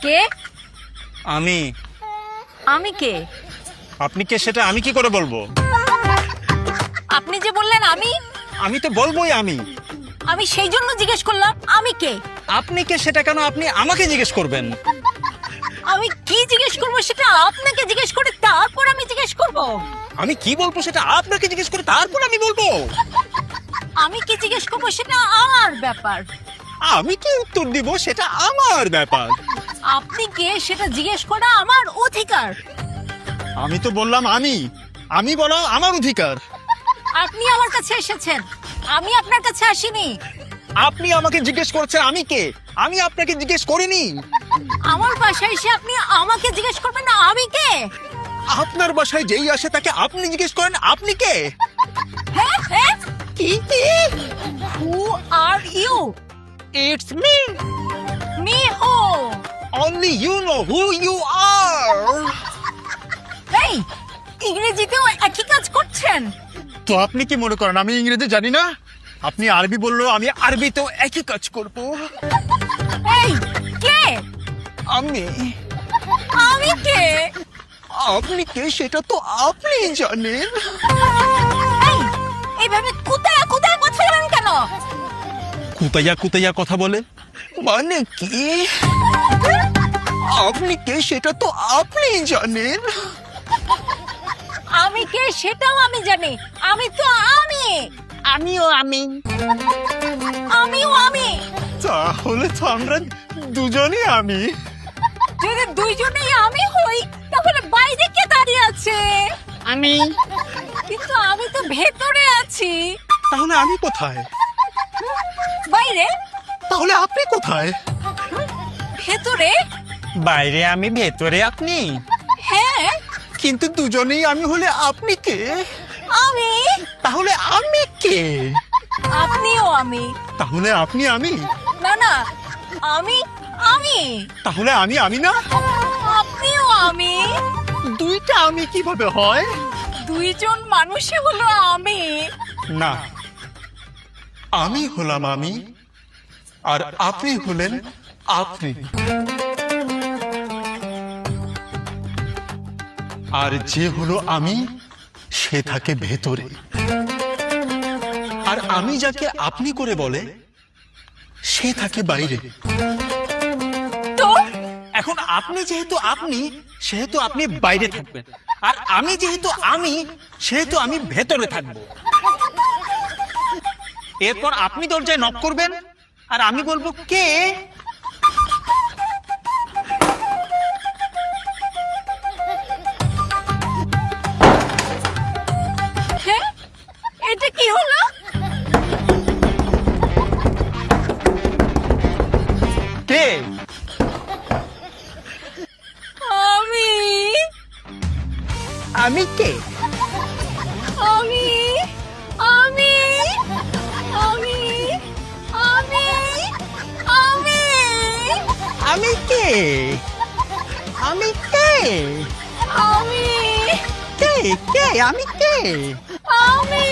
কে? আমি। আমি কে? আপনি কে সেটা আমি কি করে বলবো? আপনি যে বললেন আমি, আমি তো বলবোই আমি। আমি সেই জন্য জিজ্ঞেস করলাম আমি কে। আপনি কে সেটা কেন আপনি আমাকে জিজ্ঞেস করবেন? আমি কি জিজ্ঞেস করবো সেটা আপনাকে জিজ্ঞেস করে তারপর আমি জিজ্ঞেস করব। আমি কি বলবো সেটা আপনাকে জিজ্ঞেস করে তারপর আমি বলবো। আমি কি জিজ্ঞেস করবো সেটা আমার ব্যাপার। আমি কি উত্তর দিব সেটা আমার ব্যাপার। আপনি কে সেটা জিজ্ঞেস করা আমার অধিকার। আমি তো বললাম আমি বলা আমার অধিকার। আপনি আমার কাছে এসেছেন, আমি আপনার কাছে আসিনি। আপনি আমাকে জিজ্ঞেস করছেন আমি কে, আমি আপনাকে জিজ্ঞেস করিনি। আমার বাসায় এসে আপনি আমাকে জিজ্ঞেস করবেন না আমি কে। আপনার বাসায় যেই আসে তাকে আপনি জিজ্ঞেস করেন আপনি কে। হ্যাঁ হ্যাঁ, কি? Who are you? It's me. Me who? Only you know who you are. এই ইংরেজিতেও একই কাজ করছেন? তো আপনি কি মনে করেন আমি ইংরেজি জানি না? আপনি আরবি বললেও আমি আরবিতেও একই কাজ করব। এই কে? আমি। আমি কে? আপনি কে সেটা তো আপনি জানেন। এই এইভাবে কুতায়া কুতায়া কথা বলেন কেন? কুতাইয়া কথা বলে মানে কি? আপনি কে সেটা তো আপনি জানেন। আমি কে সেটাও আমি জানি। আমি তো আমিও আমি। আমিও আমি। তাহলে তো আমরা দুজনই আমি। যদি দুইজনেই আমি হই তাহলে বাইরে কে দাঁড়িয়ে আছে? আমি। কিন্তু আমি তো ভেতরে আছি। তাহলে আমি কোথায়? বাইরে? তাহলে আপনি কোথায়? ভেতরে? বাইরে আমি, ভেতরে আপনি। হ্যাঁ কিন্তু দুজনেই আমি হলে আপনি কে? আমি। তাহলে আমি কে? আপনিও আমি। তাহলে আপনি আমি। না না, আমি আমি। তাহলে আমি না। আপনিও আমি। দুইটা আমি কিভাবে হয়? দুইজন মানুষই হলো আমি। না, আমি হলাম আমি আর আপনি হলেন আপনি। আর যে হলো আমি সে থাকে ভেতরে। আর আমি যাকে আপনি করে বলে সে থাকে বাইরে। তো এখন আপনি যেহেতু আপনি সেহেতু আপনি বাইরে থাকবেন, আর আমি যেহেতু আমি সেহেতু আমি ভেতরে থাকবো। এরপর আপনি দরজায় নক করবেন আর আমি বলবো কে। হ্যাঁ, এটা কি হলো? কে? আমি। আমি কে? আমি আমি আমি আমি আমি আমি কে? আমি কে? আমি কে? কে? আমি কে? আমি